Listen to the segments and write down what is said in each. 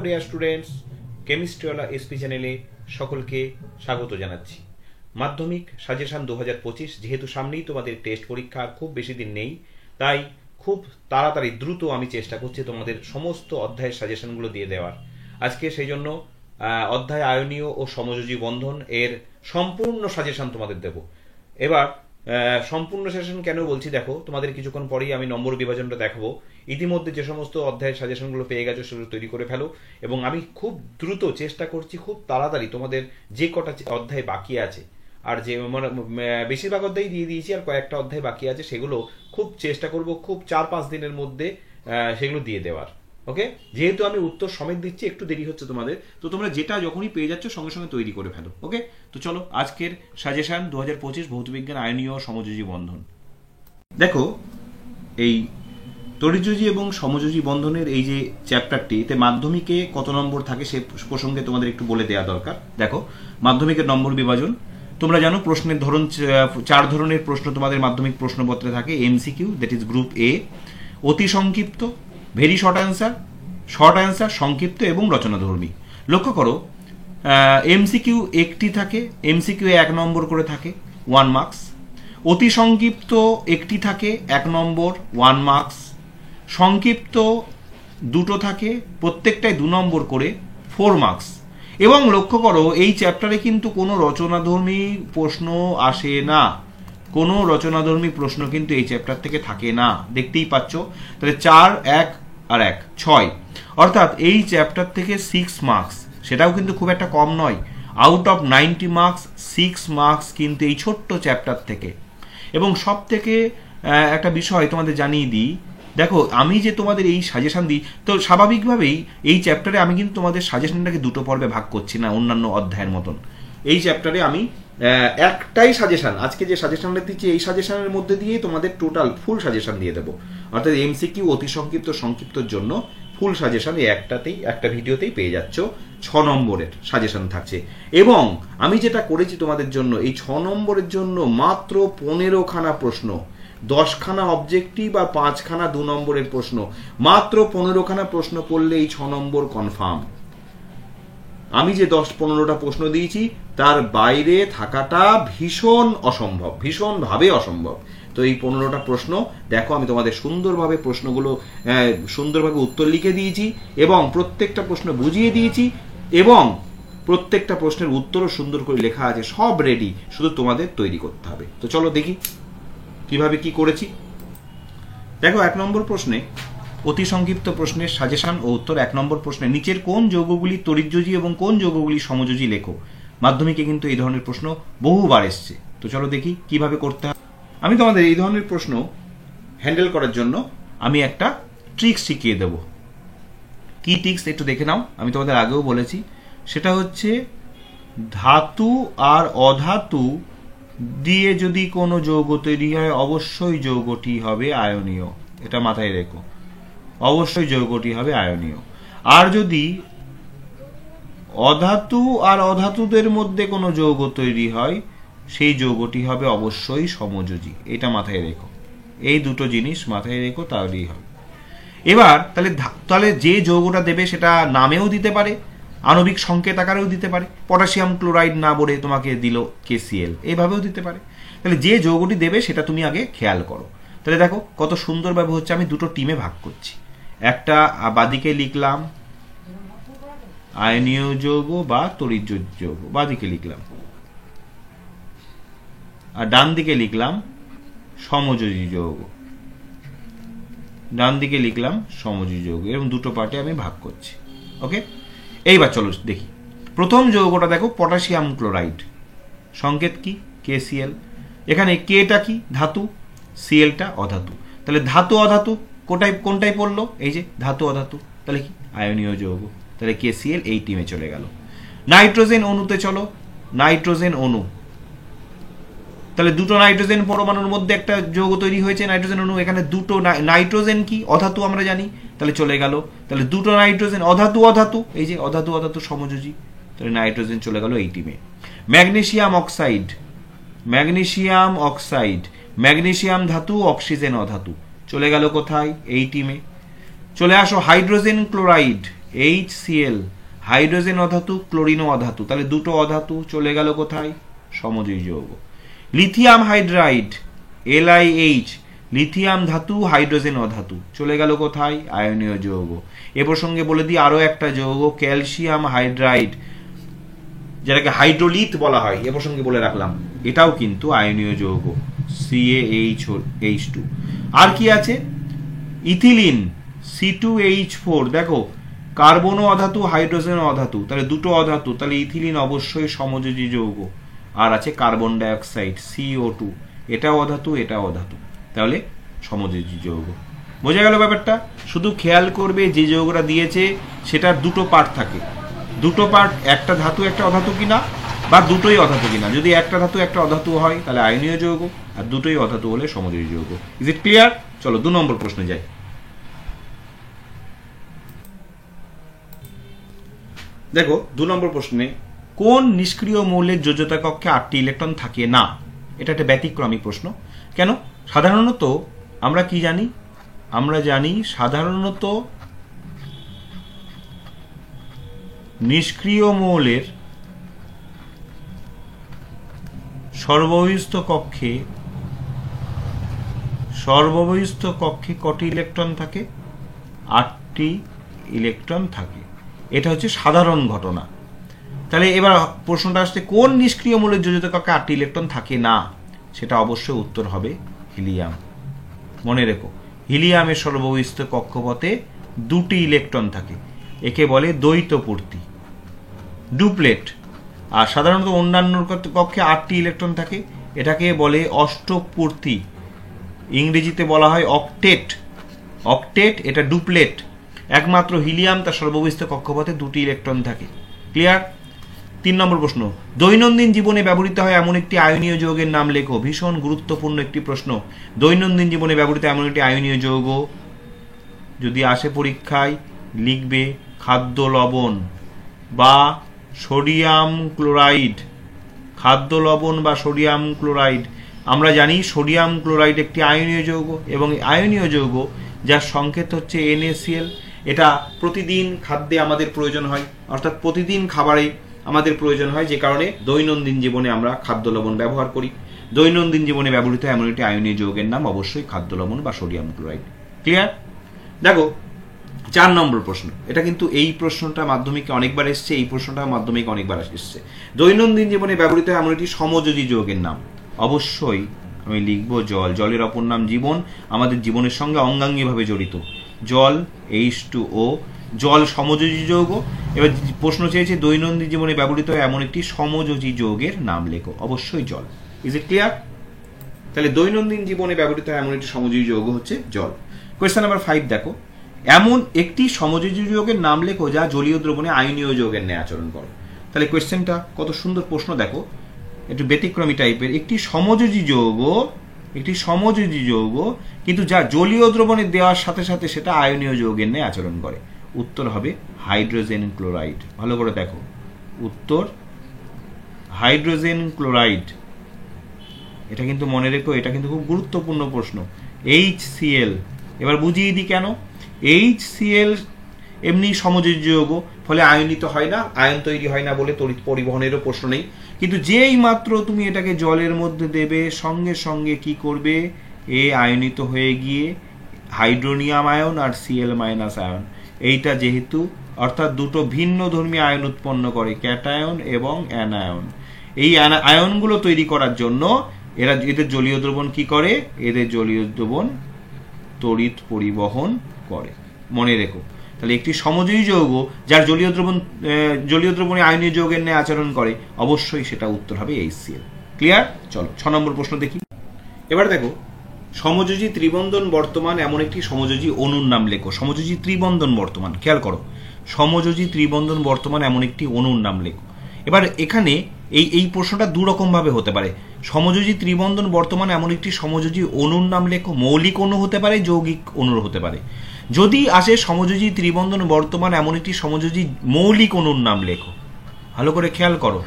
Dear students, কেমিস্ট্রিওয়ালা SP চ্যানেলে সকলকে স্বাগত জানাচ্ছি। মাধ্যমিক সাজেশন 2025, যেহেতু সামনেই তোমাদের টেস্ট পরীক্ষা, খুব বেশি দিন নেই, তাই খুব তাড়াতাড়ি দ্রুত আমি চেষ্টা করছি তোমাদের সমস্ত অধ্যায়ের সাজেশনগুলো দিয়ে দেওয়ার। আজকে সেই জন্য অধ্যায় আয়নীয় ও সমযোজী বন্ধন এর সম্পূর্ণ সাজেশন তোমাদের দেব। এবার সম্পূর্ণ সেশন কেন বলছি দেখো, তোমাদের কিছুক্ষণ পরেই আমি নম্বর বিভাজনটা দেখাবো। ইতিমধ্যে যে সমস্ত অধ্যায়ের সাজেশনগুলো পেয়ে গেছো সেগুলো তৈরি করে ফেলো, এবং আমি খুব দ্রুত চেষ্টা করছি খুব তাড়াতাড়ি তোমাদের যে কটা অধ্যায় বাকি আছে, আর যে বেশিরভাগ অধ্যায় দিয়ে দিয়েছি, আর কয়েকটা অধ্যায় বাকি আছে, সেগুলো খুব চেষ্টা করব খুব 4-5 দিনের মধ্যে সেগুলো দিয়ে দেওয়ার। ওকে, যেহেতু আমি উত্তর সমেত দিচ্ছি, একটু দেরি হচ্ছে তোমাদের, তো তোমরা যেটা যখনই পেয়ে যাচ্ছ সঙ্গে সঙ্গে তৈরি করে ফেলো। ওকে, তো চলো আজকের সাজেশন 2025 ভৌতবিজ্ঞান আয়নীয় সমযোজী বন্ধন। দেখো, এই তড়িৎযোজী এবং সমযোজী বন্ধনের এই যে চ্যাপ্টারটি, এতে মাধ্যমিকে কত নম্বর থাকে সে প্রসঙ্গে তোমাদের একটু বলে দেওয়া দরকার। দেখো, মাধ্যমিকের নম্বর বিভাজন তোমরা জানো, প্রশ্নের ধরন 4 ধরনের প্রশ্ন তোমাদের মাধ্যমিক প্রশ্নপত্রে থাকে। এমসিকিউ, দ্যাট ইজ গ্রুপ এ, অতি সংক্ষিপ্ত, ভেরি শর্ট অ্যান্সার, সংক্ষিপ্ত এবং রচনাধর্মী। লক্ষ্য করো, এমসিকিউ একটি থাকে, এমসিকিউ 1 নম্বর করে থাকে, 1 মার্কস। অতি সংক্ষিপ্ত একটি থাকে, 1 নম্বর, 1 মার্কস। সংক্ষিপ্ত 2টো থাকে, প্রত্যেকটাই 2 নম্বর করে, 4 মার্কস। এবং লক্ষ্য করো, এই চ্যাপ্টারে কিন্তু কোনো রচনাধর্মী প্রশ্ন আসে না, কোনো রচনাধর্মী প্রশ্ন কিন্তু এই চ্যাপ্টার থেকে থাকে না, দেখতেই পাচ্ছ। তাহলে 4, 1 আর 1, 6, অর্থাৎ এই চ্যাপ্টার থেকে 6 মার্কস, সেটাও কিন্তু খুব একটা কম নয়। আউট অফ 90 মার্কস 6 মার্কস কিন্তু এই ছোট্ট চ্যাপ্টার থেকে। এবং সব থেকে একটা বিষয় তোমাদের জানিয়ে দিই, দেখো আমি যে তোমাদের এই সাজেশন দিই, তো স্বাভাবিকভাবেই এই চ্যাপ্টারে আমি কিন্তু তোমাদের সাজেশনটাকে 2টো পর্বে ভাগ করছি না অন্যান্য অধ্যায়ের মতন। এই চ্যাপ্টারে আমি একটাই সাজেশন, আজকে যে সাজেশনটা দিচ্ছি এই সাজেশনের মধ্যে দিয়ে তোমাদের টোটাল ফুল সাজেশন দিয়ে দেবো। অর্থাৎ এমসিকিউ, অতি সংক্ষিপ্তর জন্য ফুল সাজেশন এই একটা ভিডিওতেই পেয়ে যাচ্ছ। 6 নম্বরের সাজেশন থাকছে, এবং আমি যেটা করেছি তোমাদের জন্য, এই 6 নম্বরের জন্য মাত্র 15খানা প্রশ্ন, 10খানা অবজেক্টিভ আর 5খানা 2 নম্বরের প্রশ্ন, মাত্র 15খানা প্রশ্ন করলে এই 6 নম্বর কনফার্ম। আমি যে 10-15টা প্রশ্ন দিয়েছি তার বাইরে থাকাটা ভীষণভাবে অসম্ভব। তো এই 15টা প্রশ্ন দেখো, আমি তোমাদের সুন্দরভাবে প্রশ্নগুলো সুন্দরভাবে উত্তর লিখে দিয়েছি, এবং প্রত্যেকটা প্রশ্ন বুঝিয়ে দিয়েছি, এবং প্রত্যেকটা প্রশ্নের উত্তরও সুন্দর করে লেখা আছে, সব রেডি, শুধু তোমাদের তৈরি করতে হবে। তো চলো দেখি কিভাবে কি করেছি। দেখো, 1 নম্বর প্রশ্নে, অতি সংক্ষিপ্ত প্রশ্নের সাজেশন ও উত্তর। 1 নম্বর প্রশ্নে, নিচের কোন যৌগগুলি তড়িৎযোজী এবং কোন যৌগগুলি সমযোজী লেখো। মাধ্যমিকে কিন্তু এই ধরনের প্রশ্ন বহুবার এসছে। তো চলো দেখি কিভাবে করতে হয়। আমি তোমাদের এই ধরনের প্রশ্ন হ্যান্ডেল করার জন্য আমি একটা ট্রিক্স শিখিয়ে দেব। কি ট্রিক্স একটু দেখে নাও, আমি তোমাদের আগেও বলেছি। সেটা হচ্ছে, ধাতু আর অধাতু দিয়ে যদি কোনো যৌগ তৈরি হয়, অবশ্যই যৌগটি হবে আয়নীয়। এটা মাথায় রেখো, অবশ্যই যৌগটি হবে আয়নীয়। আর যদি অধাতু আর অধাতুদের মধ্যে কোনো যৌগ তৈরি হয়, সেই যৌগটি হবে অবশ্যই সমযোজী। এটা মাথায় রেখো, এই 2টো জিনিস মাথায় রেখো, তাহলেই হবে। এবার তাহলে যে যৌগটা দেবে সেটা নামেও দিতে পারে, আণবিক সংকেত আকারেও দিতে পারে। পটাশিয়াম ক্লোরাইড না বলে তোমাকে দিল KCl, এইভাবেও দিতে পারে। তাহলে যে যৌগটি দেবে সেটা তুমি আগে খেয়াল করো। তাহলে দেখো কত সুন্দরভাবে হচ্ছে, আমি 2টো টিমে ভাগ করছি। একটা বাদিকে লিখলাম আয়নীয় যৌগ বা তড়িৎযোজী যৌগ, বাদিকে লিখলাম, আর ডান দিকে লিখলাম সমযোজী যৌগ, এরকম 2টো পার্টে আমি ভাগ করছি। ওকে, এইবার চলো দেখি। প্রথম যৌগটা দেখো, পটাশিয়াম ক্লোরাইড, সংকেত কি KCl। এখানে কেটা কি ধাতু, Clটা অধাতু। তাহলে ধাতু অধাতু কোনটাই পড়লো, এই যে ধাতু অধাতু, তাহলে কি আয়নীয় যৌগ। তাহলে KCl এই টিমে চলে গেল। নাইট্রোজেন অণুতে চলো, নাইট্রোজেন অণু, তাহলে 2টো নাইট্রোজেন পরমাণুর মধ্যে একটা যৌগ তৈরি হয়েছে, নাইট্রোজেন অণু। এখানে 2টো নাইট্রোজেন কি অধাতু আমরা জানি, তাহলে চলে গেল। তাহলে 2টো নাইট্রোজেন অধাতু, এই যে অধাতু সমযোজী, তাহলে নাইট্রোজেন চলে গেল এই টিমে। ম্যাগনেসিয়াম অক্সাইড, ম্যাগনেসিয়াম ধাতু, অক্সিজেন অধাতু, চলে গেল কোথায়, এই টিমে। চলে আসো হাইড্রোজেন ক্লোরাইড, HCl, হাইড্রোজেন অধাতু, ক্লোরিন অধাতু, তাহলে দুটো অধাতু চলে গেল কোথায়? সমযোজী যৌগ। লিথিয়াম হাইড্রাইড, LiH, লিথিয়াম ধাতু, হাইড্রোজেন অধাতু, চলে গেল কোথায়? আয়নীয় যৌগ। এ প্রসঙ্গে বলে দিই আরো একটা যৌগ, ক্যালসিয়াম হাইড্রাইড, যেটাকে হাইড্রোলিথ বলা হয়, এ প্রসঙ্গে বলে রাখলাম, এটাও কিন্তু আয়নীয় যৌগ, CaH2। আর কি আছে? ইথিলিন, C2H4, দেখো কার্বনও অধাতু, হাইড্রোজেন অধাতু, তাহলে দুটো অধাতু, তাহলে ইথিলিন অবশ্যই সমযোজী যৌগ। আর আছে কার্বন ডাইঅক্সাইড, CO2, এটাও অধাতু, এটাও অধাতু, তাহলে সমযোজী যৌগ। বোঝা গেল ব্যাপারটা? শুধু খেয়াল করবে যে যৌগটা দিয়েছে সেটার দুটো পার্ট থাকে, দুটো পার্ট, একটা ধাতু একটা অধাতু কিনা, বা দুটোই অধাতু কিনা। যদি একটা ধাতু একটা অধাতু হয় তাহলে আয়নীয় যৌগ, আর দুটোই অধাতু হলে সমযোজী যৌগ। Is it clear? চলো 2 নম্বর প্রশ্নে যাই। দেখো 2 নম্বর প্রশ্নে, কোন নিষ্ক্রিয় মৌলের যোজ্যতা কক্ষে 8টি ইলেকট্রন থাকে না? এটা একটা ব্যতিক্রমী প্রশ্ন। কেন? সাধারণত আমরা কি জানি? আমরা জানি সাধারণত নিষ্ক্রিয় মৌলের সর্ববহিস্থ কক্ষে কটি ইলেকট্রন থাকে? 8টি ইলেকট্রন থাকে। এটা হচ্ছে সাধারণ ঘটনা। তাহলে এবার প্রশ্নটা আসছে, কোন নিষ্ক্রিয় মৌলের যোজ্যতা কক্ষে 8টি ইলেকট্রন থাকে না? সেটা অবশ্যই উত্তর হবে হিলিয়াম। মনে রেখো, হিলিয়ামের সর্ববহিস্থ কক্ষপথে 2টি ইলেকট্রন থাকে, একে বলে দ্বৈতপূর্তি, ডুপ্লেট। আর সাধারণত অন্যান্য কক্ষে 8টি ইলেকট্রন থাকে, এটাকে বলে অষ্টকপূর্তি, ইংরেজিতে বলা হয় অক্টেট। অক্টেট, এটা ডুপ্লেট। একমাত্র হিলিয়াম তার সর্ববহিস্থ কক্ষপথে 2টি ইলেকট্রন থাকে। ক্লিয়ার? 3 নম্বর প্রশ্ন, দৈনন্দিন জীবনে ব্যবহৃত হয় এমন একটি আয়নীয় যৌগের নাম লেখো। ভীষণ গুরুত্বপূর্ণ একটি প্রশ্ন। দৈনন্দিন জীবনে ব্যবহৃত এমন একটি আয়নীয় যৌগ, যদি আসে পরীক্ষায় লিখবে খাদ্য লবণ বা সোডিয়াম ক্লোরাইড। খাদ্য লবণ বা সোডিয়াম ক্লোরাইড। আমরা জানি সোডিয়াম ক্লোরাইড একটি আয়নীয় যৌগ, এবং আয়নীয় যৌগ যার সংকেত হচ্ছে NaCl। এটা প্রতিদিন খাদ্যে আমাদের প্রয়োজন হয়, অর্থাৎ প্রতিদিন খাবারে আমাদের প্রয়োজন হয়, যে কারণে দৈনন্দিন জীবনে আমরা খাদ্য লবণ ব্যবহার করি। দৈনন্দিন জীবনে ব্যবহৃত এমন একটি আয়নীয় যৌগের নাম অবশ্যই খাদ্য লবণ বা সোডিয়াম ক্লোরাইড। ক্লিয়ার? দেখো 4 নম্বর প্রশ্ন, এটা কিন্তু এই প্রশ্নটা মাধ্যমিকে অনেকবার এসছে, এই প্রশ্নটা মাধ্যমিকে অনেকবার এসছে। দৈনন্দিন জীবনে ব্যবহৃত এমন একটি সমযোজী যৌগের নাম। অবশ্যই আমি লিখবো জল। জলের অপর নাম জীবন, আমাদের জীবনের সঙ্গে অঙ্গাঙ্গিভাবে জড়িত। জল, H2O, জল সমযোজী যৌগ। এবার প্রশ্ন চেয়েছে দৈনন্দিন জীবনে ব্যবহৃত এমন একটি সমযোজী যৌগের নাম লেখো। অবশ্যই জল। Is it clear? তাহলে দৈনন্দিন জীবনে ব্যবহৃত এমন একটি সমযোজী যৌগ হচ্ছে জল। কোয়েশ্চেন নাম্বার 5 দেখো, এমন একটি সমযোজী যৌগের নাম লেখো যা জলীয় দ্রবণে আয়নীয় যৌগের ন্যায় আচরণ করে। তাহলে কোয়েশ্চেনটা কত সুন্দর প্রশ্ন দেখো, একটু ব্যতিক্রমী টাইপের। একটি সমযোজী যৌগ কিন্তু যা জলীয় দ্রবণে দেওয়ার সাথে সাথে সেটা আয়নীয় যৌগের ন্যায় আচরণ করে। উত্তর হবে হাইড্রোজেন ক্লোরাইড। ভালো করে দেখো, উত্তর হাইড্রোজেন ক্লোরাইড। এটা কিন্তু মনে রেখো, এটা কিন্তু খুব গুরুত্বপূর্ণ প্রশ্ন। HCl, এবার বুঝিয়ে দিই কেন। HCl এমনি সমযোজী যৌগ, ফলে আয়নিত হয় না, আয়ন তৈরি হয় না বলে তড়িৎ পরিবহনেরও প্রশ্ন নেই। কিন্তু যেই মাত্র তুমি এটাকে জলের মধ্যে দেবে, সঙ্গে সঙ্গে কি করবে, আয়নিত হয়ে গিয়ে হাইড্রোনিয়াম আয়ন আর Cl- আয়ন, এইটা যেহেতু অর্থাৎ দুটো ভিন্ন ধর্মী আয়ন উৎপন্ন করে, ক্যাটায়ন এবং অ্যানায়ন। এই আয়নগুলো তৈরি করার জন্য এদের জলীয় দ্রবণ কি করে, এদের জলীয় দ্রবণ তড়িৎ পরিবহন করে। মনে রেখো, তাহলে একটি সমযোজী যৌগ যার জলীয় দ্রবণে আয়নীয় যৌগের ন্যায় আচরণ করে, অবশ্যই সেটা উত্তর হবে HCl। ক্লিয়ার? চলো 6 নম্বর প্রশ্ন দেখি। এবার দেখো, সমযোজী ত্রিবন্ধন বর্তমান এমন একটি সমযোজী অণুর নাম লেখো। সমযোজী ত্রিবন্ধন বর্তমান, খেয়াল করো, সমযোজী ত্রিবন্ধন বর্তমান এমন একটি অণুর নাম লেখো। এবার এখানে এই প্রশ্নটা 2 রকম ভাবে হতে পারে। সমযোজী ত্রিবন্ধন বর্তমান এমন একটি সমযোজী অণুর নাম লেখো, মৌলিক অণু হতে পারে, যৌগিক অণুর হতে পারে। যদি আসে সমযোজী ত্রিবন্ধন বর্তমান এমন একটি সমযোজী মৌলিক অণুর নাম লেখো, ভালো করে খেয়াল করো,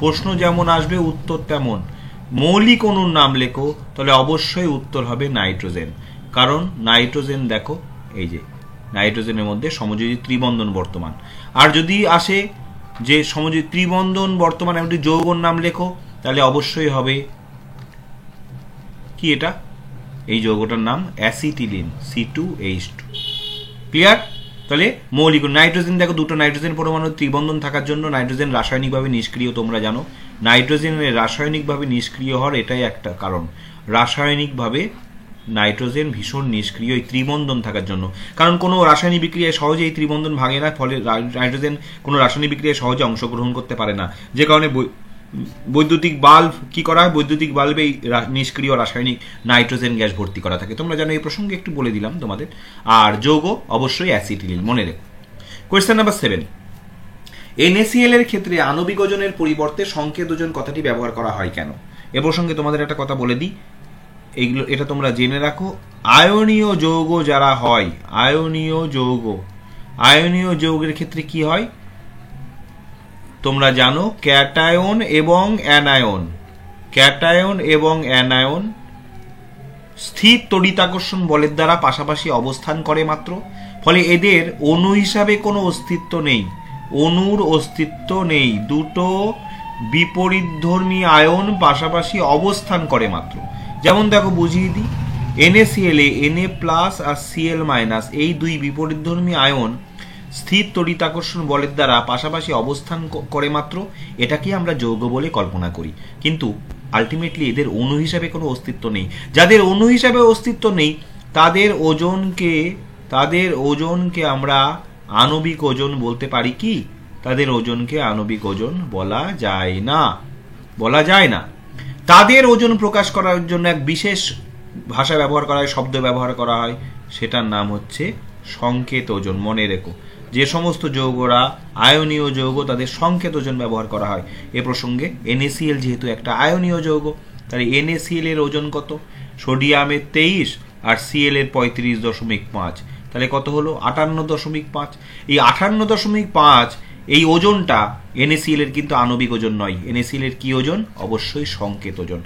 প্রশ্ন যেমন আসবে উত্তর তেমন। মৌলিক অণুর নাম লেখো, তাহলে অবশ্যই উত্তর হবে নাইট্রোজেন। কারণ নাইট্রোজেন দেখো, এই যে নাইট্রোজেনের মধ্যে সমযোজী ত্রিবন্ধন বর্তমান। আর যদি আসে যে সমযোজী ত্রিবন্ধন বর্তমান একটি যৌগর নাম লেখো, তাহলে অবশ্যই হবে কি, এটা এই যৌগটার নাম অ্যাসিটিলিন, C2H2। ক্লিয়ার? তাহলে মৌলিক নাইট্রোজেন, দেখো দুটো নাইট্রোজেন পরমাণু ত্রিবন্ধন থাকার জন্য নাইট্রোজেন রাসায়নিকভাবে নিষ্ক্রিয়। তোমরা জানো নাইট্রোজেনের রাসায়নিকভাবে নিষ্ক্রিয় হওয়ার এটাই একটা কারণ, রাসায়নিকভাবে নাইট্রোজেন ভীষণ নিষ্ক্রিয় এই ত্রিবন্ধন থাকার জন্য। কারণ কোনো রাসায়নিক বিক্রিয়ায় সহজে এই ত্রিবন্ধন ভাঙে না, ফলে নাইট্রোজেন কোনো রাসায়নিক বিক্রিয়ায় সহজে অংশগ্রহণ করতে পারে না, যে কারণে বৈদ্যুতিক বাল্ব কি করা হয়, বৈদ্যুতিক বাল্বে নিষ্ক্রিয় রাসায়নিক নাইট্রোজেন গ্যাস ভর্তি করা থাকে। তোমরা জানো, এই প্রসঙ্গে একটু বলে দিলাম তোমাদের। আর যৌগ অবশ্যই অ্যাসিটিলিন, মনে রেখো। কোয়েশ্চেন নাম্বার 7, NaCl এর ক্ষেত্রে আণবিক ওজনের পরিবর্তে সংকেত ওজন কথাটি ব্যবহার করা হয় কেন? এ প্রসঙ্গে তোমাদের একটা কথা বলে দিই, এইগুলো এটা তোমরা জেনে রাখো। আয়নীয় যৌগ যারা হয়, আয়নীয় যৌগের ক্ষেত্রে কি হয় তোমরা জানো, ক্যাটায়ন এবং অ্যানায়ন স্থির তড়িতাকর্ষণ বলের দ্বারা পাশাপাশি অবস্থান করে মাত্র, ফলে এদের অণু হিসাবে কোনো অস্তিত্ব নেই, অণুর অস্তিত্ব নেই। দুটো বিপরীতধর্মী আয়ন পাশাপাশি অবস্থান করে মাত্র। যেমন দেখো বুঝিয়ে দিই, NaCl এ Na+ আর Cl- এই দুই বিপরীতধর্মী আয়ন স্থির তড়িতাকর্ষণ বলের দ্বারা পাশাপাশি অবস্থান করে মাত্র, এটাকে আমরা যৌগ বলে কল্পনা করি। কিন্তু আলটিমেটলি এদের অণু হিসাবে কোনো অস্তিত্ব নেই। যাদের অণু হিসাবে অস্তিত্ব নেই তাদের ওজনকে আমরা আণবিক ওজন বলতে পারি কি? তাদের ওজনকে আণবিক ওজন বলা যায় না। তাদের ওজন প্রকাশ করার জন্য এক বিশেষ ভাষা ব্যবহার করা হয়, শব্দ ব্যবহার করা হয়, সেটার নাম হচ্ছে সংকেত ওজন। মনে রেখো, যে সমস্ত যৌগরা আয়নীয় যৌগ তাদের সংকেত ওজন ব্যবহার করা হয়। এ প্রসঙ্গে NaCl যেহেতু একটা আয়নীয় যৌগ, তাহলে NaCl এর ওজন কত? সোডিয়ামের 23 আর Cl এর 35.5, তাহলে কত হলো? 58.5। এই 58.5 এই ওজনটা NaCl এর কিন্তু আণবিক ওজন নয়। NaCl এর কি ওজন? অবশ্যই সংকেত ওজন।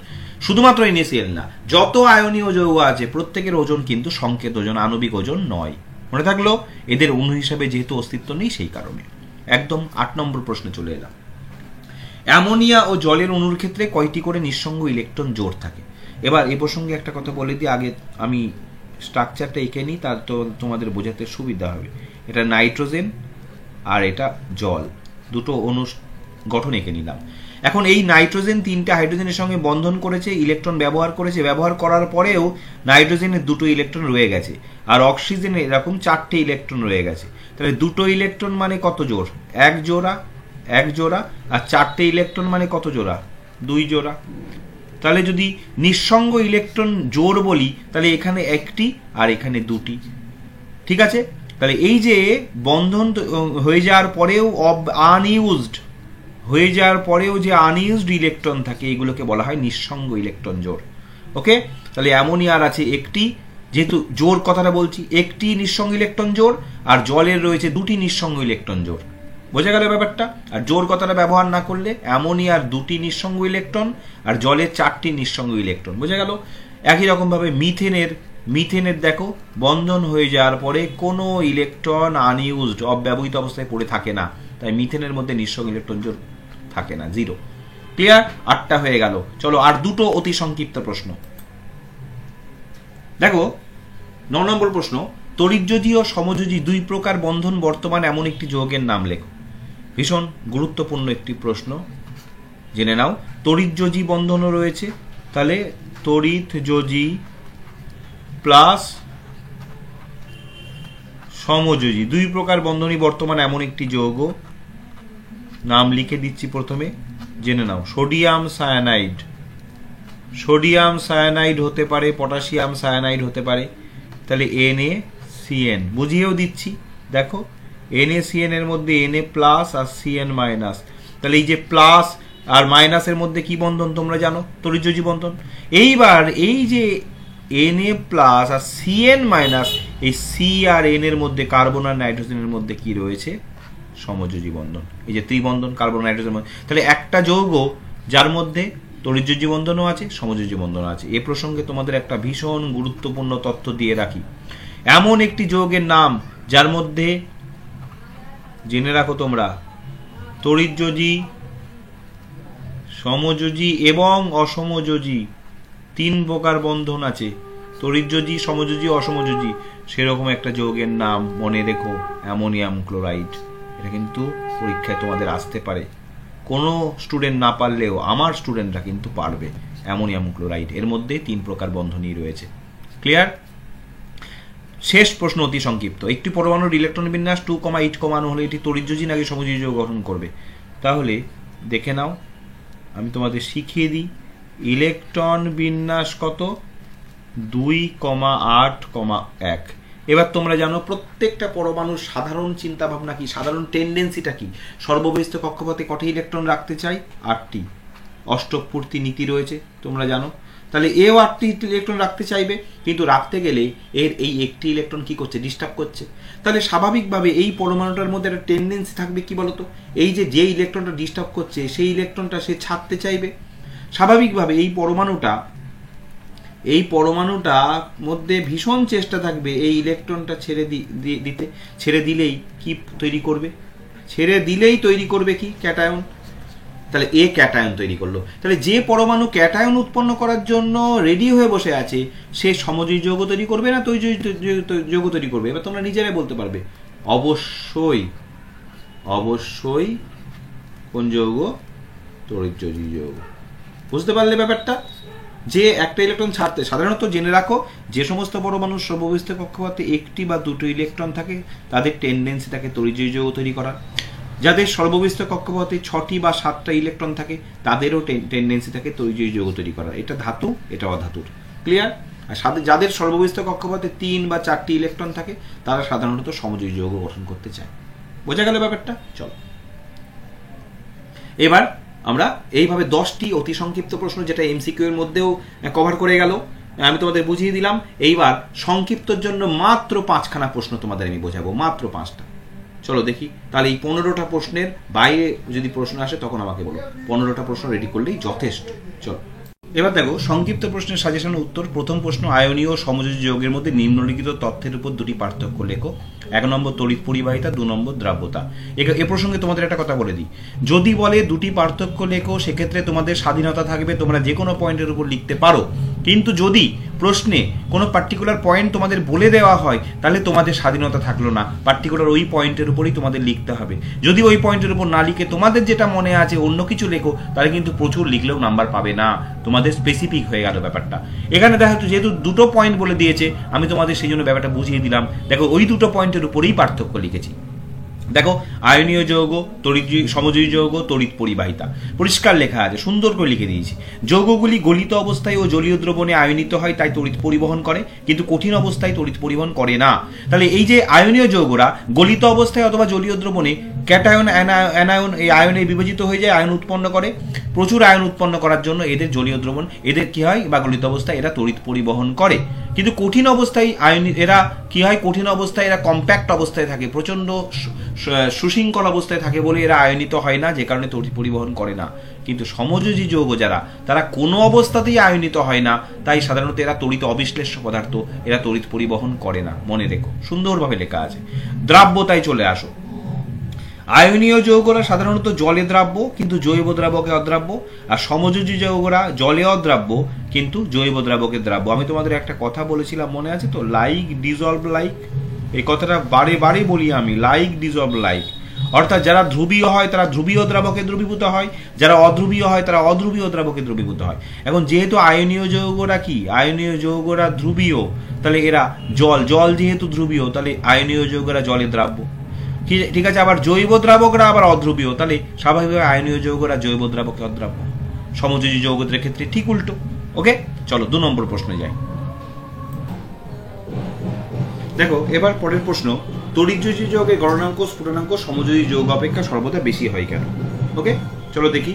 শুধুমাত্র NaCl না, যত আয়নীয় যৌগ আছে প্রত্যেকের ওজন কিন্তু সংকেত ওজন, আণবিক ওজন নয়। মনে থাকলো, এদের অণু হিসাবে যেহেতু অস্তিত্ব নেই সেই কারণে। একদম 8 নম্বর প্রশ্নে চলে এলাম। অ্যামোনিয়া ও জলের অণুর ক্ষেত্রে কয়টি করে নিঃসঙ্গ ইলেকট্রন জোড় থাকে? এবার এই প্রসঙ্গে একটা কথা বলে দিই, আগে আমি স্ট্রাকচারটা এঁকে নিই, তার তো তোমাদের বোঝাতে সুবিধা হবে। এটা নাইট্রোজেন আর এটা জল, দুটো অণু গঠন এঁকে নিলাম। এখন এই নাইট্রোজেন 3টে হাইড্রোজেনের সঙ্গে বন্ধন করেছে, ইলেকট্রন ব্যবহার করেছে, ব্যবহার করার পরেও নাইট্রোজেনের 2টো ইলেকট্রন রয়ে গেছে, আর অক্সিজেনের এরকম 4টে ইলেকট্রন রয়ে গেছে। তাহলে 2টো ইলেকট্রন মানে কত জোড়? এক জোড়া। আর 4টে ইলেকট্রন মানে কত জোড়া? 2 জোড়া। তাহলে যদি নিঃসঙ্গ ইলেকট্রন জোড় বলি, তাহলে এখানে একটি আর এখানে 2টি। ঠিক আছে? তাহলে এই যে বন্ধন হয়ে যাওয়ার পরেও যে আনইউজড ইলেকট্রন থাকে, এগুলোকে বলা হয় নিঃসঙ্গ ইলেকট্রন জোড়। ওকে, তাহলে অ্যামোনিয়ার আছে একটি, যেহেতু জোড় কথাটা বলছি, একটি নিঃসঙ্গ ইলেকট্রন জোড়, আর জলের রয়েছে 2টি নিঃসঙ্গ ইলেকট্রন জোড়। বোঝা গেল ব্যাপারটা? আর জোড় কথাটা ব্যবহার না করলে অ্যামোনিয়ার 2টি নিঃসঙ্গ ইলেকট্রন আর জলের 4টি নিঃসঙ্গ ইলেকট্রন। বোঝা গেল? একই রকম ভাবে মিথেনের দেখো, বন্ধন হয়ে যাওয়ার পরে কোনো ইলেকট্রন আনইউজড, অব্যবহৃত অবস্থায় পড়ে থাকে না, তাই মিথেনের মধ্যে নিঃসঙ্গ ইলেকট্রন জোড় থাকে না, 0। ক্লিয়ার? 8টা হয়ে গেল। চলো আর দুটো অতি সংক্ষিপ্ত প্রশ্ন দেখো। 9 নম্বর প্রশ্ন, তড়িৎযোজী ও সমযোজী 2 প্রকার বন্ধন বর্তমান এমন একটি যৌগের নাম লেখো। ভীষণ গুরুত্বপূর্ণ একটি প্রশ্ন, জেনে নাও। তড়িৎযোজী বন্ধনও রয়েছে, তাহলে তড়িৎযোজী প্লাস সমযোজী 2 প্রকার বন্ধনই বর্তমান এমন একটি যৌগ, নাম লিখে দিচ্ছি প্রথমে, জেনে নাও। সোডিয়াম সায়ানাইড হতে পারে, পটাশিয়াম সায়ানাইড হতে পারে। তাহলে NaCN বুঝিয়েও দিচ্ছি, দেখো NaCN এর মধ্যে Na+ আর Cn-। তাহলে এই যে প্লাস আর মাইনাসের মধ্যে কি বন্ধন তোমরা জানো? তড়িৎযোজী বন্ধন। এইবার এই যে Na+ আর Cn-, এই C আর N এর মধ্যে, কার্বন আর নাইট্রোজেনের মধ্যে কি রয়েছে? সমযোজী বন্ধন। এই যে ত্রিবন্ধন, কার্বন নাইট্রোজেন। তাহলে একটা যৌগ যার মধ্যে তড়িৎযোজী বন্ধনও আছে, সমযোজী বন্ধনও আছে। এ প্রসঙ্গে তোমাদের একটা ভীষণ গুরুত্বপূর্ণ তথ্য দিয়ে রাখি। এমন একটি যৌগের নাম যার মধ্যে জেনে রাখো তোমরা তড়িৎযোজী, সমযোজী এবং অসমযোজী 3 প্রকার বন্ধন আছে। তড়িৎযোজী, সমযোজী, অসমযোজী। সেরকম একটা যৌগের নাম মনে রেখো, অ্যামোনিয়াম ক্লোরাইড। এটা কিন্তু পরীক্ষায় তোমাদের আসতে পারে। কোনো স্টুডেন্ট না পারলেও আমার স্টুডেন্টরা কিন্তু পারবে। অ্যামোনিয়াম ক্লোরাইড, এর মধ্যে 3 প্রকার বন্ধনই রয়েছে। ক্লিয়ার? শেষ প্রশ্ন অতি সংক্ষিপ্ত। একটি পরমাণুর ইলেকট্রন বিন্যাস 2,8 হলে এটি তড়িৎযোজী নাকি সমযোজী যৌগ গঠন করবে? তাহলে দেখে নাও, আমি তোমাদের শিখিয়ে দিই। ইলেকট্রন বিন্যাস কত? 2,8,1। এবার তোমরা জানো প্রত্যেকটা পরমাণুর সাধারণ চিন্তা ভাবনা কি, সাধারণ টেন্ডেন্সিটা কি। সর্ববহিস্থ কক্ষপথে কটি ইলেকট্রন রাখতে চাই? 8টি। অষ্টক পূর্তি নীতি রয়েছে, তোমরা জানো। তাহলে এও 8টি ইলেকট্রন রাখতে চাইবে, কিন্তু রাখতে গেলে এর এই একটি ইলেকট্রন কি করছে? ডিস্টার্ব করছে। তাহলে স্বাভাবিকভাবে এই পরমাণুটার মধ্যে একটা টেন্ডেন্সি থাকবে কি বলতো? এই যে ইলেকট্রনটা ডিস্টার্ব করছে সেই ইলেকট্রনটা সে ছাড়তে চাইবে। স্বাভাবিকভাবে এই পরমাণুটা মধ্যে ভীষণ চেষ্টা থাকবে এই ইলেকট্রনটা ছেড়ে দিলেই কি তৈরি করবে? ছেড়ে দিলেই তৈরি করবে কি? ক্যাটায়ন। তাহলে এ ক্যাটায়ন তৈরি করলো। তাহলে যে পরমাণু ক্যাটায়ন উৎপন্ন করার জন্য রেডি হয়ে বসে আছে সে সমযোজী যৌগ তৈরি করবে না যৌগ তৈরি করবে? এবার তোমরা নিজেরাই বলতে পারবে। অবশ্যই কোন যৌগ? তড়িৎযোজী যৌগ। বুঝতে পারলে ব্যাপারটা? যে একটা ইলেকট্রন ছাড়তে, সাধারণত জেনে রাখো যে সমস্ত পরমাণুর সর্ববহিস্থ কক্ষপথে 1টি বা 2টো ইলেকট্রন থাকে তাদের টেন্ডেন্সি থাকে তড়িৎযোজী যৌগ তৈরি করার। যাদের সর্ববহিস্থ কক্ষপথে 6টি বা 7টা ইলেকট্রন থাকে তাদেরও টেন্ডেন্সি থাকে তড়িৎযোজী যৌগ তৈরি করার। এটা ধাতু, এটা অধাতুর। ক্লিয়ার? আর যাদের সর্ববহিস্থ কক্ষপথে 3 বা 4টি ইলেকট্রন থাকে তারা সাধারণত সমযোজী যৌগ গঠন করতে চায়। বোঝা গেল ব্যাপারটা? চলো এবার আমরা এইভাবে 10টি অতি সংক্ষিপ্ত প্রশ্ন, যেটা এমসিকিউ এর মধ্যেও কভার করে গেল, আমি তোমাদের বুঝিয়ে দিলাম। এইবার সংক্ষিপ্তর জন্য মাত্র 5খানা প্রশ্ন তোমাদের আমি বোঝাবো, মাত্র 5টা। চলো দেখি। তাহলে এই 15টা প্রশ্নের বাইরে যদি প্রশ্ন আসে তখন আমাকে বলো। 15টা প্রশ্ন রেডি করলেই যথেষ্ট। চলো এবার দেখো সংক্ষিপ্ত প্রশ্নের সাজেশন উত্তর। প্রথম প্রশ্ন, আয়নীয় ও সমযোজী যৌগের মধ্যে নিম্নলিখিত তথ্যের উপর 2টি পার্থক্য লেখো। 1 নম্বর তড়িৎ পরিবাহিতা, 2 নম্বর দ্রাব্যতা। এ প্রসঙ্গে তোমাদের একটা কথা বলে দিই, যদি বলে 2টি পার্থক্য লেখো সেক্ষেত্রে তোমাদের স্বাধীনতা থাকবে, তোমরা যে কোনো পয়েন্টের উপর লিখতে পারো। কিন্তু যদি প্রশ্নে কোনো পার্টিকুলার পয়েন্ট তোমাদের বলে দেওয়া হয় তাহলে তোমাদের স্বাধীনতা থাকলো না, পার্টিকুলার ওই পয়েন্টের উপরই তোমাদের লিখতে হবে। যদি ওই পয়েন্টের উপর না লিখে তোমাদের যেটা মনে আছে অন্য কিছু লেখো তাহলে কিন্তু প্রচুর লিখলেও নাম্বার পাবে না, তোমাদের স্পেসিফিক হয়ে গেল ব্যাপারটা। এখানে দেখো যেহেতু 2টো পয়েন্ট বলে দিয়েছে আমি তোমাদের সেই জন্য ব্যাপারটা বুঝিয়ে দিলাম। দেখো ওই 2টো পয়েন্টের উপরেই পার্থক্য লিখেছি। দেখো আয়নীয় যৌগ, সমযোজী যৌগ, তড়িৎ পরিবাহিতা, পরিষ্কার লেখা আছে, সুন্দর করে লিখে দিয়েছি। যৌগগুলি গলিত অবস্থায় ও জলীয় দ্রবণে আয়নিত হয় তাই তড়িৎ পরিবহন করে, কিন্তু কঠিন অবস্থায় তড়িৎ পরিবহন করে না। তাহলে এই যে আয়নীয় যৌগরা গলিত অবস্থায় অথবা জলীয় দ্রবণে ক্যাটায়ন অ্যানায়ন এই আয়নে বিভাজিত হয়ে যায়, আয়ন উৎপন্ন করে। প্রচুর আয়ন উৎপন্ন করার জন্য এদের জলীয় দ্রবণ, এদের কি হয় বা গলিত অবস্থায় এরা তড়িৎ পরিবহন করে। কিন্তু কঠিন অবস্থায় এরা কি হয়? কঠিন অবস্থায় এরা কম্প্যাক্ট অবস্থায় থাকে, প্রচন্ড সুশৃঙ্খল অবস্থায় থাকে বলে এরা আয়নিত হয় না, যে কারণে তড়িৎ পরিবহন করে না। কিন্তু সমযোজী যৌগ যারা, তারা কোনো অবস্থাতেই আয়নিত হয় না, তাই সাধারণত এরা তড়িৎ অবিশ্লেষ্য পদার্থ, এরা তড়িৎ পরিবহন করে না। মনে রেখো, সুন্দরভাবে লেখা আছে। দ্রাব্যতায় চলে আসো। আয়নীয় যৌগরা সাধারণত জলে দ্রাব্য কিন্তু জৈব দ্রাবকে অদ্রাব্য, আর সমযোজী যৌগরা জলে অদ্রাব্য কিন্তু জৈব দ্রাবকে দ্রাব্য। আমি তোমাদের একটা কথা বলেছিলাম মনে আছে তো, লাইক ডিজলভ লাইক। এই কথাটা বারে বারে বলি আমি, লাইক ডিজলভ লাইক। অর্থাৎ যারা ধ্রুবীয় হয় তারা ধ্রুবীয় দ্রাবকে দ্রবীভূত হয়, যারা অধ্রুবীয় হয় তারা অধ্রুবীয় দ্রাবকে দ্রবীভূত হয়। এখন যেহেতু আয়নীয় যৌগরা কি? আয়নীয় যৌগরা ধ্রুবীয়, তাহলে এরা জল যেহেতু ধ্রুবীয় তাহলে আয়নীয় যৌগরা জলে দ্রাব্য। ঠিক আছে, আবার জৈব দ্রাবকরা আবার অধ্রুবীয়, তাহলে স্বাভাবিকভাবে আয়নীয় যৌগরা জৈব দ্রাবকে অদ্রাব্য। সমযোজী যৌগের ক্ষেত্রে ঠিক উল্টো। ওকে, চলো 2 নম্বর প্রশ্নে যাই। দেখো এবার পরের প্রশ্ন, তড়িৎযোজী যৌগের গলনাঙ্ক স্ফুটনাঙ্ক সমযোজী যৌগ অপেক্ষা সর্বদা বেশি হয় কেন? ওকে, চলো দেখি।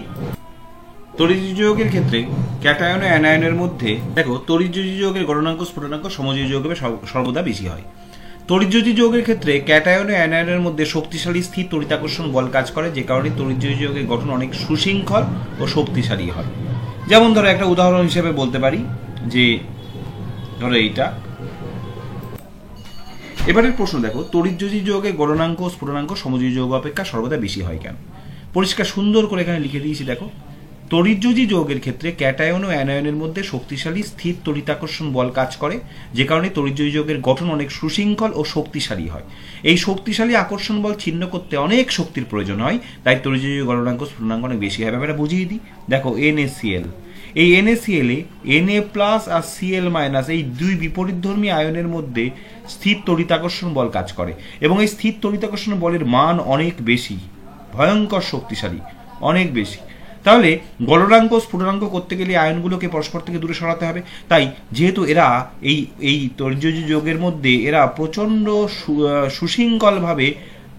তড়িৎযোজী যৌগের ক্ষেত্রে ক্যাটায়ন ও অ্যানায়নের মধ্যে দেখো তড়িৎযোজী যৌগের গলনাঙ্ক স্ফুটনাঙ্ক সমযোজী যৌগে সর্বদা বেশি হয়। তড়িৎযোজী যৌগের ক্ষেত্রে ক্যাটায়ন ও অ্যানায়নের মধ্যে শক্তিশালী স্থির তড়িতাকর্ষণ বল কাজ করে, যে কারণে তড়িৎযোজী যৌগের গঠন অনেক সুশৃঙ্খল ও শক্তিশালী হয়। যেমন ধরো একটা উদাহরণ হিসেবে বলতে পারি যে ধরো এবারের প্রশ্ন দেখো, তড়িৎযোজী যৌগে গলনাঙ্ক ও স্ফুটনাঙ্ক সমযোজী যৌগ অপেক্ষা সর্বদা বেশি হয় কেন? পরিষ্কার সুন্দর করে এখানে লিখে দিয়েছি। দেখো, তড়িৎযোজী যৌগের ক্ষেত্রে ক্যাটায়ন ও অ্যানায়নের মধ্যে শক্তিশালী স্থির তড়িতাকর্ষণ বল কাজ করে, যে কারণে তড়িৎযোজী যৌগের গঠন অনেক সুশৃঙ্খল ও শক্তিশালী হয়। এই শক্তিশালী আকর্ষণ বল ছিন্ন করতে অনেক শক্তির প্রয়োজন হয়, তাই তড়িৎযোজী গলনাঙ্ক স্ফুটনাঙ্ক অনেক বেশি হয়। ব্যাপারটা বুঝিয়ে দিই। দেখো, NaCl, এই NaCl এ Na+ আর Cl- এই দুই বিপরীতধর্মী আয়নের মধ্যে স্থির তড়িতাকর্ষণ বল কাজ করে, এবং এই স্থির তড়িতাকর্ষণ বলের মান অনেক বেশি, ভয়ঙ্কর শক্তিশালী, অনেক বেশি। তাহলে গলনাঙ্ক স্ফুটনাঙ্ক করতে গেলে আয়নগুলোকে পরস্পর থেকে দূরে সরাতে হবে। তাই যেহেতু এরা এই তড়িৎযোজী যৌগের মধ্যে এরা প্রচণ্ড সুশৃঙ্খলভাবে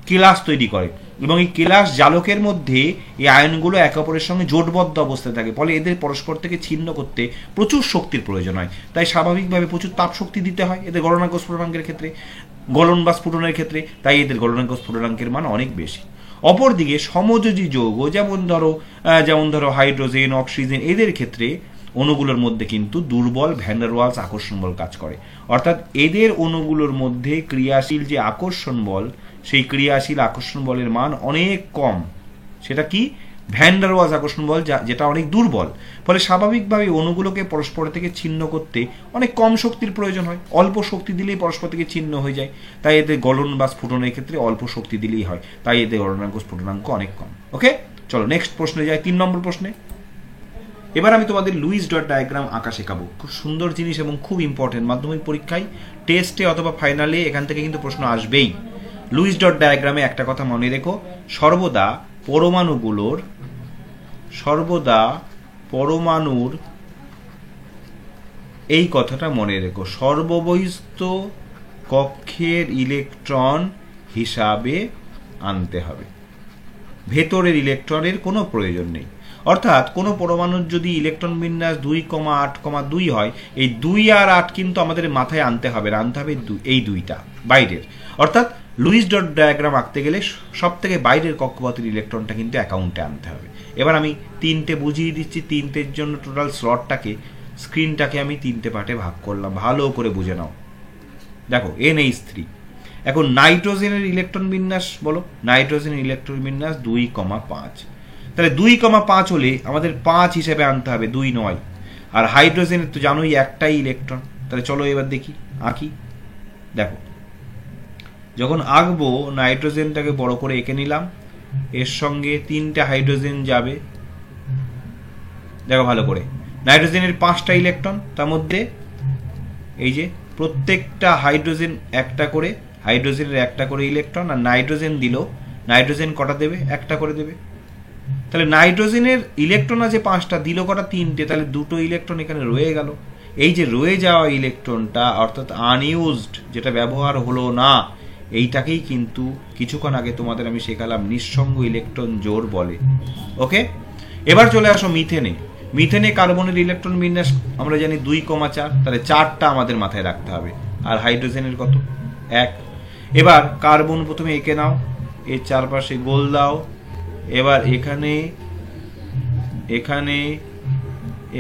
কেলাস তৈরি করে, এবং এই কেলাস জালকের মধ্যে এই আয়নগুলো একে অপরের সঙ্গে জোটবদ্ধ অবস্থায় থাকে, ফলে এদের পরস্পর থেকে ছিন্ন করতে প্রচুর শক্তির প্রয়োজন হয়। তাই স্বাভাবিকভাবে প্রচুর তাপ শক্তি দিতে হয় এদের গলনাঙ্ক স্ফুটনাঙ্কের ক্ষেত্রে, গলন বা স্ফুটনের ক্ষেত্রে। তাই এদের গলনাঙ্ক স্ফুটনাঙ্কের মান অনেক বেশি। অপরদিকে সমযোজী যৌগ যেমন ধরো হাইড্রোজেন, অক্সিজেন, এদের ক্ষেত্রে অণুগুলোর মধ্যে কিন্তু দুর্বল ভ্যান ডার ওয়ালস আকর্ষণ বল কাজ করে। অর্থাৎ এদের অণুগুলোর মধ্যে ক্রিয়াশীল যে আকর্ষণ বল, সেই ক্রিয়াশীল আকর্ষণ বলের মান অনেক কম। সেটা কি? ভ্যান ডার ওয়ালস আকর্ষণ বল, যেটা অনেক দুর্বল। ফলে স্বাভাবিকভাবে অণুগুলোকে পরস্পর থেকে ছিন্ন করতে অনেক কম শক্তির প্রয়োজন হয়। অল্প শক্তি দিলেই পরস্পর থেকে ছিন্ন হয়ে যায়। তাই এদের গলন বা স্ফুটনের ক্ষেত্রে অল্প শক্তি দিলেই হয়। তাই এদের গলনাঙ্ক স্ফুটনাঙ্ক অনেক কম। ওকে, চলো নেক্সট প্রশ্নে যাই, 3 নম্বর প্রশ্নে। এবার আমি তোমাদের লুইস ডট ডায়াগ্রাম আঁকা শেখাবো। খুব সুন্দর জিনিস এবং খুব ইম্পর্টেন্ট। মাধ্যমিক পরীক্ষায়, টেস্টে অথবা ফাইনালে এখান থেকে কিন্তু প্রশ্ন আসবেই। লুইস ডট ডায়াগ্রামে একটা কথা মনে রেখো, সর্বদা পরমাণুর এই কথাটা মনে রেখো, সর্ববহিস্থ কক্ষের ইলেকট্রন হিসাবে আনতে হবে, ভেতরের ইলেকট্রনের কোনো প্রয়োজন নেই। অর্থাৎ কোনো পরমাণুর যদি ইলেকট্রন বিন্যাস 2,8,2 হয়, এই 2 আর 8 কিন্তু আমাদের মাথায় আনতে হবে না, আনতে হবে এই দুইটা বাইরের। অর্থাৎ লুইস ডট ডায়াগ্রাম আঁকতে গেলে সব থেকে বাইরের কক্ষপথের ইলেকট্রনটা কিন্তু অ্যাকাউন্টে আনতে হবে। এবার আমি 3টে বুঝিয়ে দিচ্ছি। 3টের জন্য টোটাল স্ক্রিনটাকে আমি 3টে পার্টে ভাগ করলাম, ভালো করে বুঝে নাও। দেখো, NH3। এখন নাইট্রোজেনের ইলেকট্রন বিন্যাস বলো। নাইট্রোজেনের ইলেকট্রন বিন্যাস 2,5। তাহলে 2,5 হলে আমাদের 5 হিসেবে আনতে হবে, 2 নয়। আর হাইড্রোজেনের তো জানোই একটাই ইলেকট্রন। তাহলে চলো এবার দেখি, আঁকি। দেখো, যখন আঁকবো নাইট্রোজেনটাকে বড় করে এঁকে নিলাম, এর সঙ্গে 3টে হাইড্রোজেন যাবে। দেখো ভালো করে, নাইট্রোজেনের 5টা ইলেকট্রন, তার মধ্যে এই যে প্রত্যেকটা হাইড্রোজেন একটা করে, হাইড্রোজেনের একটা করে ইলেকট্রন। আর নাইট্রোজেন দিল, নাইট্রোজেন কটা দেবে? একটা করে দেবে। তাহলে নাইট্রোজেনের ইলেকট্রন আছে 5টা, দিল কটা? 3টে। তাহলে 2টো ইলেকট্রন এখানে রয়ে গেল। এই যে রয়ে যাওয়া ইলেকট্রনটা, অর্থাৎ আনইউজড, যেটা ব্যবহার হলো না, এইটাকেই কিন্তু কিছুক্ষণ আগে তোমাদের আমি শেখালাম নিঃসঙ্গ ইলেকট্রন জোড় বলে। ওকে, এবার চলে আসো মিথেনে। মিথেনে কার্বনের ইলেকট্রন বিন্যাস আমরা জানি 2,4। তাহলে 4টা আমাদের মাথায় রাখতে হবে। আর হাইড্রোজেনের কত? 1। এবার কার্বন প্রথমে এঁকে নাও, এর চারপাশে গোল দাও। এবার এখানে এখানে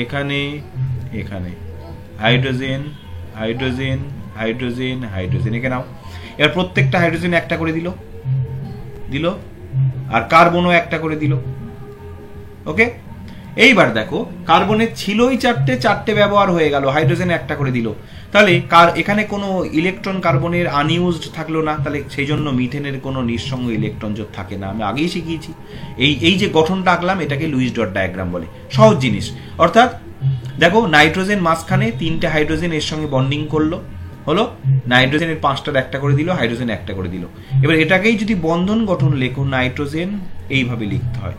এখানে এখানে হাইড্রোজেন, হাইড্রোজেন, হাইড্রোজেন, হাইড্রোজেন এঁকে নাও। এবার প্রত্যেকটা হাইড্রোজেন একটা করে দিল, আর কার্বনও একটা করে দিল। ওকে, এইবার দেখো, কার্বনের ছিলই 4টে ব্যবহার হয়ে গেল, হাইড্রোজেন একটা করে দিল। তাহলে এখানে কোনো ইলেকট্রন কার্বনের আনইউজড থাকলো না। তাহলে সেই জন্য মিথেনের কোনো নিঃসঙ্গ ইলেকট্রন জোড় থাকে না, আমি আগেই শিখিয়েছি। এই যে গঠনটা আঁকলাম, এটাকে লুইস ডট ডায়াগ্রাম বলে। সহজ জিনিস। অর্থাৎ দেখো, নাইট্রোজেন মাঝখানে, 3টে হাইড্রোজেন এর সঙ্গে বন্ডিং করলো, হলো নাইট্রোজেনের 5টার একটা করে দিল, হাইড্রোজেন একটা করে দিল। এবার এটাকেই যদি বন্ধন গঠন লেখো, নাইট্রোজেন এইভাবে লিখতে হয়।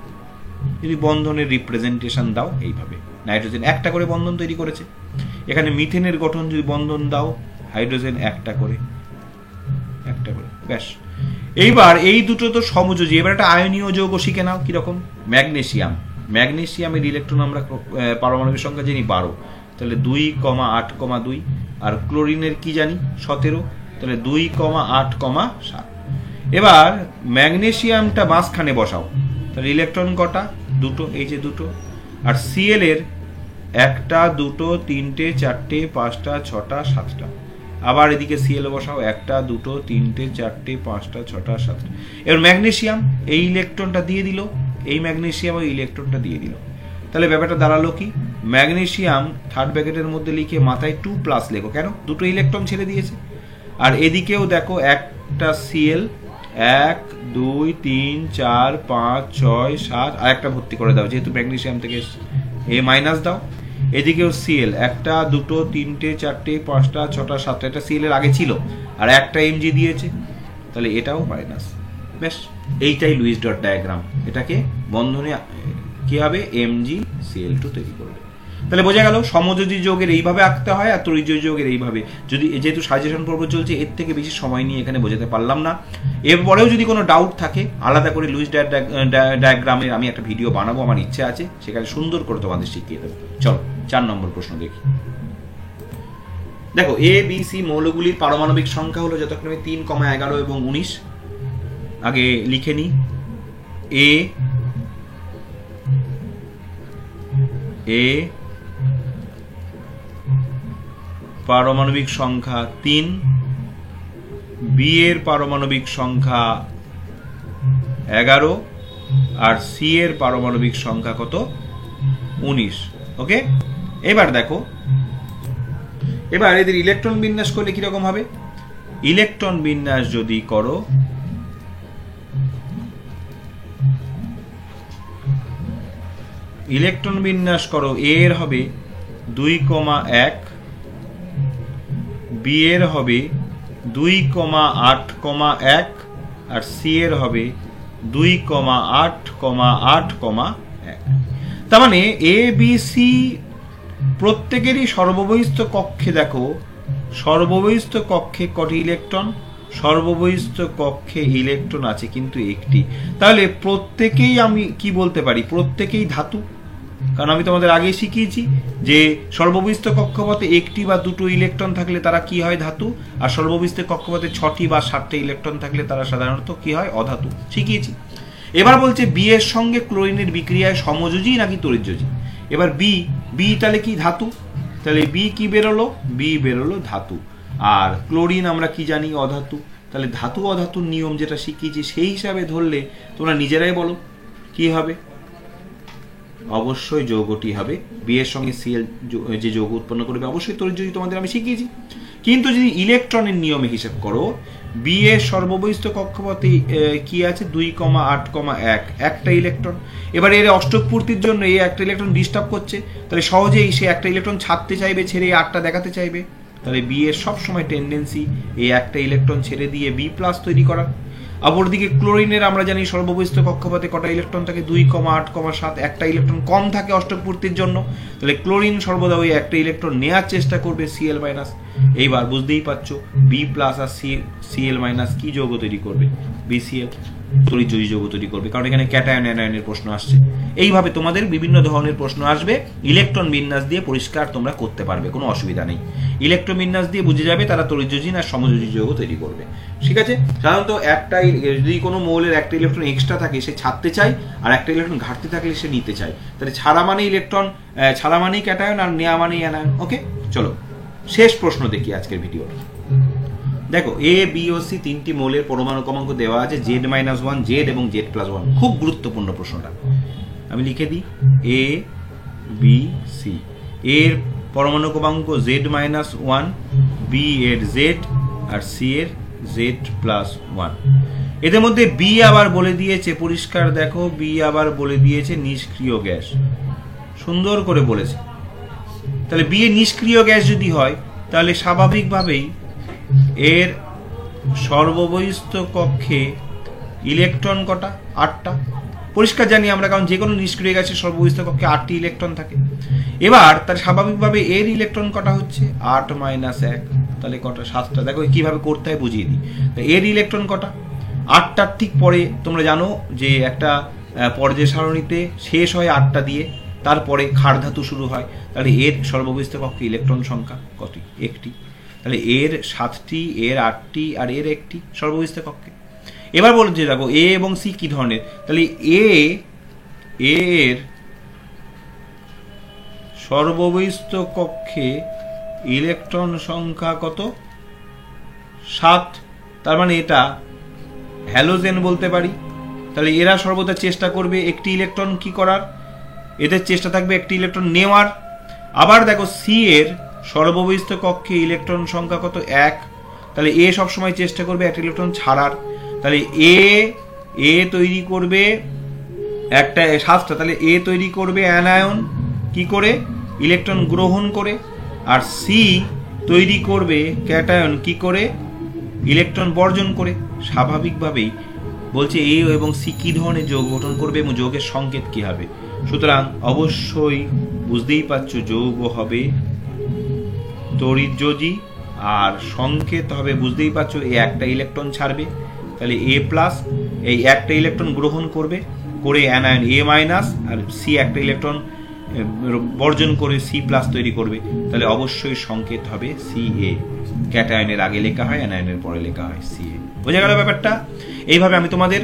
যদি বন্ধনের রিপ্রেজেন্টেশন দাও এইভাবে, নাইট্রোজেন একটা করে বন্ধন তৈরি করেছে। এখানে মিথেনের গঠন যদি বন্ধন দাও, হাইড্রোজেন একটা করে, ব্যাস। এইবার এই দুটো তো সমযোজী। এবার একটা আয়নীয় যৌগ শিখে নাও। কিরকম? ম্যাগনেসিয়াম। ম্যাগনেসিয়ামের ইলেকট্রন আমরা পারমাণবিক সংখ্যা জানি 12। তাহলে 2,8,2। আর ক্লোরিনের কি জানি? 17। তাহলে 2,8,7। এবার ম্যাগনেসিয়ামটা মাঝখানে বসাও। তাহলে ইলেকট্রন কটা? 2টো, এই যে 2টো। আর সিএল এর 1টা, 2টো, 3টে, 4টে, 5টা, 6টা, 7টা। আবার এদিকে সিএল বসাও, 1 2 3 4 5 6 7। এবার ম্যাগনেসিয়াম এই ইলেকট্রনটা দিয়ে দিল, এই ম্যাগনেসিয়াম ওই ইলেকট্রনটা দিয়ে দিল। তাহলে ব্যাপারটা দাঁড়ালো কি, ম্যাগনেসিয়াম থার্ড ব্র্যাকেটের মধ্যে লিখে মাথায় 2+ লেখো, কেন, দুটো ইলেকট্রন ছেড়ে দিয়েছে। আর এদিকেও দেখো একটা সিএল, 1 2 3 4 5 6 7, আর একটা ভর্তি করে দাও যেহেতু ম্যাগনেসিয়াম থেকে এ মাইনাস দাও। এদিকেও সিএল, 1 2 3 4 5 6 7, এটা সিএল এর আগে ছিল, আর একটা এমজি দিয়েছে, তাহলে এটাও মাইনাস। বেশ, এইটাই লুইস ডট ডায়াগ্রাম। এটাকে বন্ধনে কি হবে, MgCl2 তৈরি করবে। তাহলে বোঝা গেল সমযোজী যৌগের এইভাবে আঁকতে হয় আর তড়িৎযোজী যৌগের এইভাবে। যদি যেহেতু সাজেশন পর্ব চলছে, এর থেকে বেশি সময় নিয়ে এখানে বোঝাতে পারলাম না। এরপরেও যদি কোনো ডাউট থাকে, আলাদা করে লুইস ডায়াগ্রামের আমি একটা ভিডিও বানাবো, আমার ইচ্ছে আছে, সেখানে সুন্দর করে তোমাদের শিখিয়ে দেবো। চলো 4 নম্বর প্রশ্ন দেখি। দেখো এ বি সি মৌলগুলির পারমাণবিক সংখ্যা হলো যথাক্রমে 3, 11 এবং 19। আগে লিখে নি, এ পারমাণবিক সংখ্যা 3, বি এর পারমাণবিক সংখ্যা 11, আর সি এর পারমাণবিক সংখ্যা কত, 19। ওকে, এবার দেখো, এবার এদের ইলেকট্রন বিন্যাস করলে কিরকম হবে। ইলেকট্রন বিন্যাস যদি করো, ইলেকট্রন বিন্যাস করো, এর হবে 2,1, বি এর হবে 2,8,1, আর সি এর হবে 2,8,8,1। তার মানে এ বি সি প্রত্যেকেরই সর্ববহিস্থ কক্ষে, দেখো সর্ববহিস্থ কক্ষে কটি ইলেকট্রন, সর্ববহিস্থ কক্ষে ইলেকট্রন আছে কিন্তু একটি। তাহলে প্রত্যেকেই আমি কি বলতে পারি, প্রত্যেকেই ধাতু। কারণ আমি তোমাদের আগে শিখিয়েছি যে সর্ববহিস্থ কক্ষপথে 1টি বা 2টো ইলেকট্রন থাকলে তারা কি হয়, ধাতু। আর সর্ববহিস্থ কক্ষপথে 6টি বা 7টি ইলেকট্রন থাকলে তারা সাধারণত কি হয়, অধাতু। শিখিয়েছি। এবার বলছে বি এর সঙ্গে ক্লোরিনের বিক্রিয়ায় সমযোজী নাকি তড়িৎযোজী। এবার বি তাহলে কি, ধাতু। তাহলে বি কি বেরোলো, বি বেরোলো ধাতু। আর ক্লোরিন আমরা কি জানি, অধাতু। তাহলে ধাতু অধাতুর নিয়ম যেটা শিখিয়েছি সেই হিসাবে ধরলে তোমরা নিজেরাই বলো কি হবে। অবশ্যই যৌগটি হবে, বি এর সঙ্গে সিএল যে যৌগ উৎপন্ন করবে অবশ্যই তড়িৎযোজী, তোমাদের আমি শিখিয়েছি। কিন্তু যদি ইলেকট্রনের নিয়মে হিসাব করো, বি এর সর্ববহিস্থ কক্ষপথে কি আছে, 2,8,1, একটা ইলেকট্রন। এবার এর অষ্টক পূর্তির জন্য এই একটা ইলেকট্রন ডিস্টার্ব করছে, তাহলে সহজেই সে একটা ইলেকট্রন ছাড়তে চাইবে, ছেড়ে 8টা দেখাতে চাইবে। তাহলে বি এর সবসময় টেন্ডেন্সি এই একটা ইলেকট্রন ছেড়ে দিয়ে বি প্লাস তৈরি করা। অপরদিকে ক্লোরিনের আমরা জানি সর্ববহিস্থ কক্ষপথে কটা ইলেকট্রন থাকে, 2,8,7, একটা ইলেকট্রন কম থাকে অষ্টক পূর্তির জন্য। তাহলে ক্লোরিন সর্বদা ওই একটা ইলেকট্রন নেওয়ার চেষ্টা করবে, Cl-। এইবার বুঝতেই পারছো বি প্লাস আর Cl- কি যৌগ তৈরি করবে, BCl, তড়িৎযোজী যৌগ তৈরি করবে। কারণ এখানে ক্যাটায়ন অ্যানায়নের প্রশ্ন আসছে। এইভাবে তোমাদের বিভিন্ন ধরনের প্রশ্ন আসবে, ইলেকট্রন বিন্যাস দিয়ে পরিষ্কার তোমরা করতে পারবে, কোনো অসুবিধা নেই। ইলেকট্রন বিন্যাস দিয়ে বুঝে যাবে তারা তড়িৎযোজী না সমযোজী যৌগ তৈরি করবে। ঠিক আছে, সাধারণত একটাই, যদি কোনো মৌলের একটা ইলেকট্রন এক্সট্রা থাকে সে ছাড়তে চায়, আর একটা ইলেকট্রন ঘাটতি থাকলে সে নিতে চায়। তাহলে ছাড়া মানে ইলেকট্রন, ছাড়া মানেই ক্যাটায়ন, আর নেওয়া মানেই অ্যানায়ন। ওকে, চলো শেষ প্রশ্ন দেখি আজকের ভিডিওর। দেখো এ বি ও সি 3টি মৌলের পরমাণু ক্রমাঙ্ক দেওয়া আছে, Z-1, Z এবং Z+1। খুব গুরুত্বপূর্ণ প্রশ্নটা, আমি লিখে দিই এ বি সি। এর পরমাণু ক্রমাঙ্ক Z-1, বি এর Z আর সি এর Z+1। এদের মধ্যে বি আবার বলে দিয়েছে, পরিষ্কার দেখো, বি আবার বলে দিয়েছে নিষ্ক্রিয় গ্যাস, সুন্দর করে বলেছে। তাহলে বি এর নিষ্ক্রিয় গ্যাস যদি হয়, তাহলে স্বাভাবিকভাবেই এর সর্ববহিস্থ কক্ষে ইলেকট্রন কটা, 8টা। পরিষ্কার জানি আমরা, কারণ যে কোনো নিষ্ক্রিয় গ্যাসের সর্ববহিস্থ কক্ষে 8টি ইলেকট্রন থাকে। এবার তার স্বাভাবিকভাবে এর ইলেকট্রন কটা হচ্ছে, 8 - 1, তাহলে কটা, 7টা। দেখো কিভাবে করতে হয় বুঝিয়ে দিই। এর ইলেকট্রন কটা, 8টার ঠিক পরে তোমরা জানো যে একটা পর্যায় সারণীতে শেষ হয় 8টা দিয়ে, তারপরে ক্ষার ধাতু শুরু হয়। তাহলে এর সর্ববহিস্থ কক্ষে ইলেকট্রন সংখ্যা কটি, 1টি। তাহলে এর 7টি, এর 8টি, আর এর 1টি সর্ববহিস্থ কক্ষে। এবার বলছে দেখো এ এবং সি কি ধরনের। তাহলে এর সর্ববহিস্থ কক্ষে ইলেকট্রন সংখ্যা কত, 7, তার মানে এটা হ্যালোজেন বলতে পারি। তাহলে এরা সর্বদা চেষ্টা করবে একটি ইলেকট্রন কি করার, এদের চেষ্টা থাকবে একটি ইলেকট্রন নেওয়ার। আবার দেখো সি এর সর্ববহিস্থ কক্ষে ইলেকট্রন সংখ্যা কত, 1। তাহলে এ সবসময় চেষ্টা করবে একটা ইলেকট্রন ছাড়ার। তাহলে এ তৈরি করবে একটা 7টা, তাহলে এ তৈরি করবে অ্যানায়ন কি করে, ইলেকট্রন গ্রহণ করে। আর সি তৈরি করবে ক্যাটায়ন কি করে, ইলেকট্রন বর্জন করে। স্বাভাবিকভাবেই বলছে এ এবং সি কি ধরনের যৌগ গঠন করবে এবং যৌগের সংকেত কি হবে। সুতরাং অবশ্যই বুঝতেই পারছো যৌগ হবে তড়িৎযোজী, আর সংকেত হবে বুঝতেই পারছো এ একটা ইলেকট্রন ছাড়বে, তাহলে এ প্লাস, এই একটা ইলেকট্রন গ্রহণ করবে করে অ্যানায়ন এ মাইনাস, আর সি একটা ইলেকট্রন বর্জন করে সি প্লাস তৈরি করবে। তাহলে অবশ্যই সংকেত হবে সি এ। ক্যাটায়নের আগে লেখা হয়, অ্যানায়নের পরে লেখা হয় সি এ। বোঝা গেল ব্যাপারটা? এইভাবে আমি তোমাদের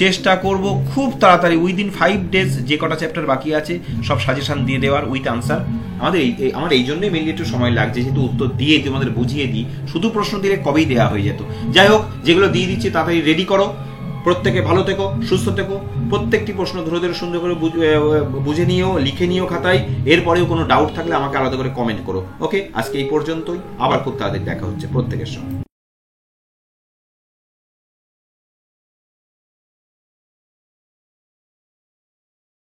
চেষ্টা করব খুব তাড়াতাড়ি উইদিন 5 days যে কটা চ্যাপ্টার বাকি আছে সব সাজেশন দিয়ে দেওয়ার উইথ আনসার। আমার এই জন্যই মেনলি একটু সময় লাগছে, যেহেতু উত্তর দিয়ে তোমাদের বুঝিয়ে দিই, শুধু প্রশ্ন দিলে কবেই দেওয়া হয়ে যেত। যাই হোক, যেগুলো দিয়ে দিচ্ছি তাড়াতাড়ি রেডি করো। প্রত্যেকে ভালো থেকো, সুস্থ থেকো। প্রত্যেকটি প্রশ্ন ধরে ধরে সুন্দর করে বুঝে নিও, লিখে নিও খাতায়। এরপরেও কোনো ডাউট থাকলে আমাকে আলাদা করে কমেন্ট করো। ওকে, আজকে এই পর্যন্তই। আবার খুব তাড়াতাড়ি দেখা হচ্ছে প্রত্যেকের সঙ্গে।